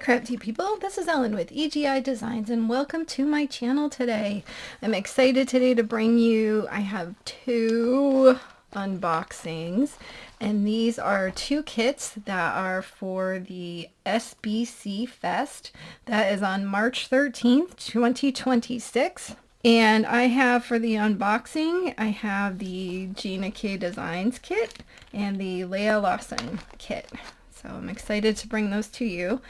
crafty people, this is Ellen with EGI Designs and welcome to my channel today. I'm excited today to bring you, I have two unboxings, and these are two kits that are for the SBC Fest that is on March 13th, 2026. And I have for the unboxing, I have the Gina Designs kit and the Lea Lawson kit. So I'm excited to bring those to you.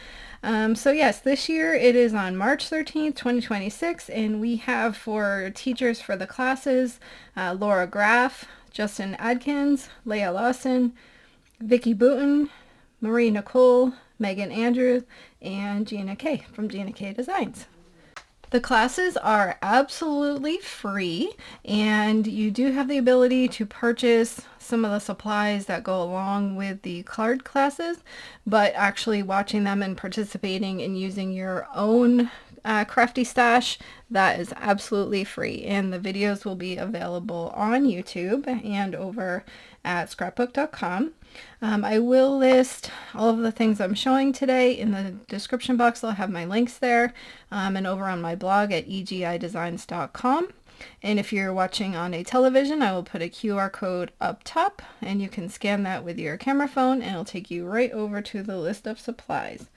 So yes, this year it is on March 13th, 2026, and we have for teachers for the classes, Laura Graff, Justin Adkins, Lea Lawson, Vicki Boutin, Nicole, Meghann Andrews, and Gina K from Gina K Designs. The classes are absolutely free, and you do have the ability to purchase some of the supplies that go along with the card classes, but actually watching them and participating and using your own crafty stash, that is absolutely free, and the videos will be available on YouTube and over at scrapbook.com. I will list all of the things I'm showing today in the description box. I'll have my links there, and over on my blog at egidesigns.com. And if you're watching on a television, I will put a QR code up top, and you can scan that with your camera phone, and it'll take you right over to the list of supplies.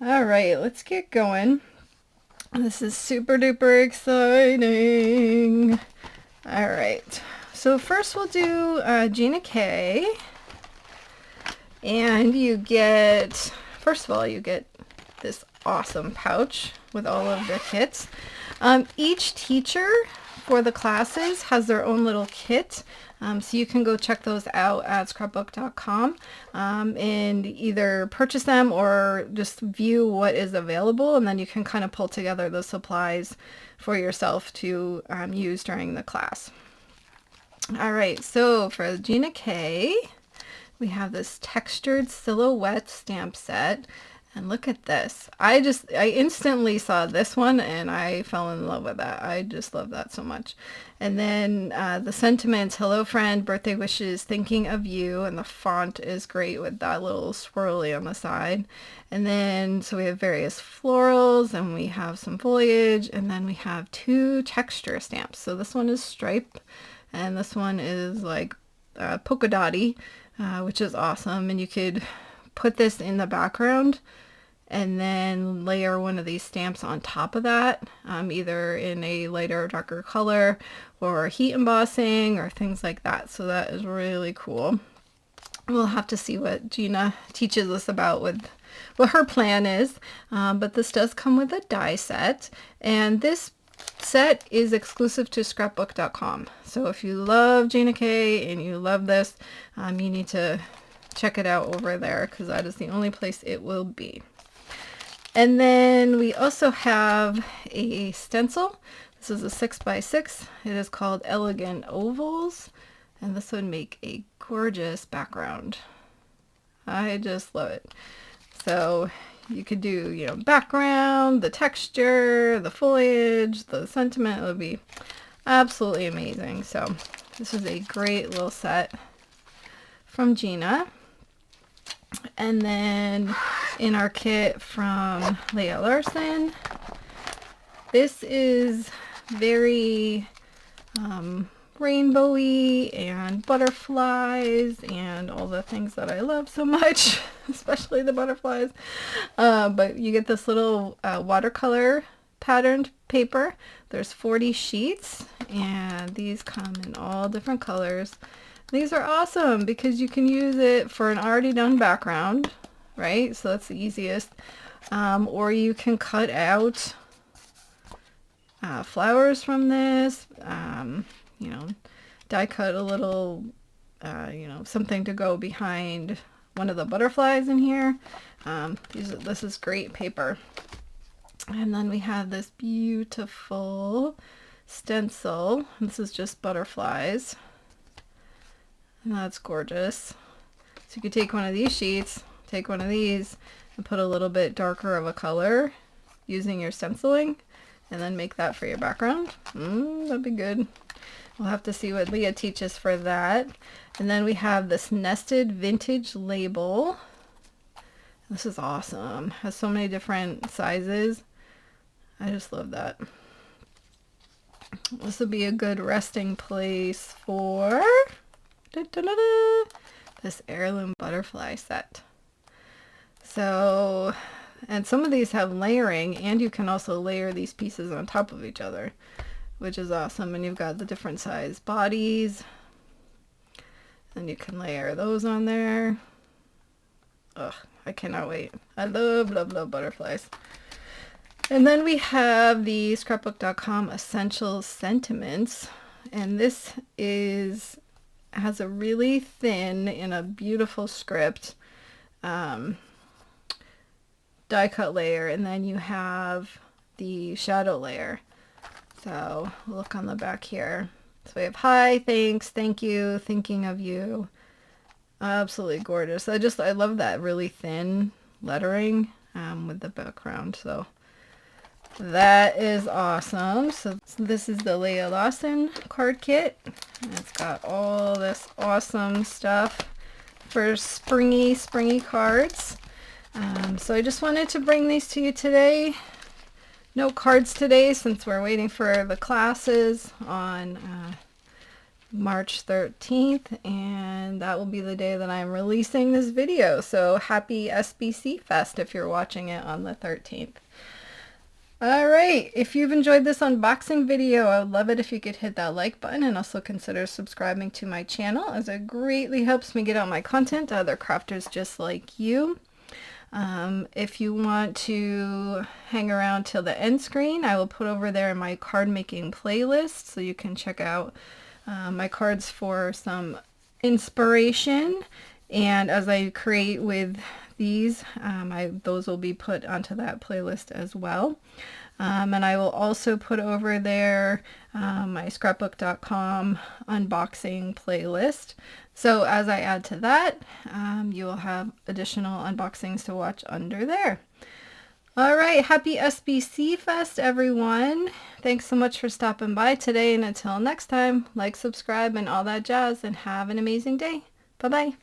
All right, let's get going. This is super duper exciting. All right, so first we'll do Gina K. And you get, first of all, you get this awesome pouch with all of their kits. Each teacher for the classes has their own little kit. So you can go check those out at scrapbook.com and either purchase them or just view what is available, and then you can kind of pull together the supplies for yourself to use during the class. All right, so for Gina K, we have this textured silhouette stamp set, and look at this. I instantly saw this one and I fell in love with that. I just love that so much. And then the sentiments, hello friend, birthday wishes, thinking of you, and the font is great with that little swirly on the side. And then so we have various florals, and we have some foliage, and then we have two texture stamps. So this one is stripe, and this one is like polka dotty, which is awesome. And you could put this in the background and then layer one of these stamps on top of that, either in a lighter or darker color, or heat embossing, or things like that. So that is really cool. We'll have to see what Gina teaches us about with what her plan is, but this does come with a die set, and this set is exclusive to scrapbook.com. So if you love Gina K and you love this, you need to check it out over there, because that is the only place it will be. And then we also have a stencil. This is a 6x6. It is called Elegant Ovals, and this would make a gorgeous background. I just love it. So you could do, you know, background, the texture, the foliage, the sentiment. It would be absolutely amazing. So this is a great little set from Gina. And then in our kit from Lea Lawson, this is very rainbowy and butterflies and all the things that I love so much, especially the butterflies. But you get this little watercolor patterned paper. There's 40 sheets, and these come in all different colors. These are awesome because you can use it for an already done background, right? So that's the easiest. Or you can cut out flowers from this, you know, die cut a little, you know, something to go behind one of the butterflies in here. This is great paper. And then we have this beautiful stencil. This is just butterflies. And that's gorgeous. So you could take one of these sheets, take one of these, and put a little bit darker of a color using your stenciling, and then make that for your background. That'd be good. We'll have to see what Lea teaches for that. And then we have this nested vintage label. This is awesome. Has so many different sizes. I just love that. This would be a good resting place for this heirloom butterfly set. So, and some of these have layering, and you can also layer these pieces on top of each other, which is awesome. And you've got the different size bodies, and you can layer those on there. Ugh, I cannot wait. I love, love, love butterflies. And then we have the Scrapbook.com Essentials Sentiments, and this has a really thin and a beautiful script die cut layer, and then you have the shadow layer. So look on the back here. So we have hi, thanks, thank you, thinking of you. Absolutely gorgeous. I love that really thin lettering with the background. So that is awesome. So this is the Lea Lawson card kit. And it's got all this awesome stuff for springy cards. So I just wanted to bring these to you today. No cards today since we're waiting for the classes on March 13th, and that will be the day that I'm releasing this video. So happy SBC Fest if you're watching it on the 13th. Alright, if you've enjoyed this unboxing video, I would love it if you could hit that like button and also consider subscribing to my channel, as it greatly helps me get out my content to other crafters just like you. If you want to hang around till the end screen, I will put over there my card making playlist, so you can check out my cards for some inspiration. And as I create with these, those will be put onto that playlist as well. And I will also put over there my Scrapbook.com unboxing playlist. So as I add to that, you will have additional unboxings to watch under there. Alright, happy SBC Fest everyone. Thanks so much for stopping by today, and until next time, like, subscribe, and all that jazz, and have an amazing day. Bye-bye.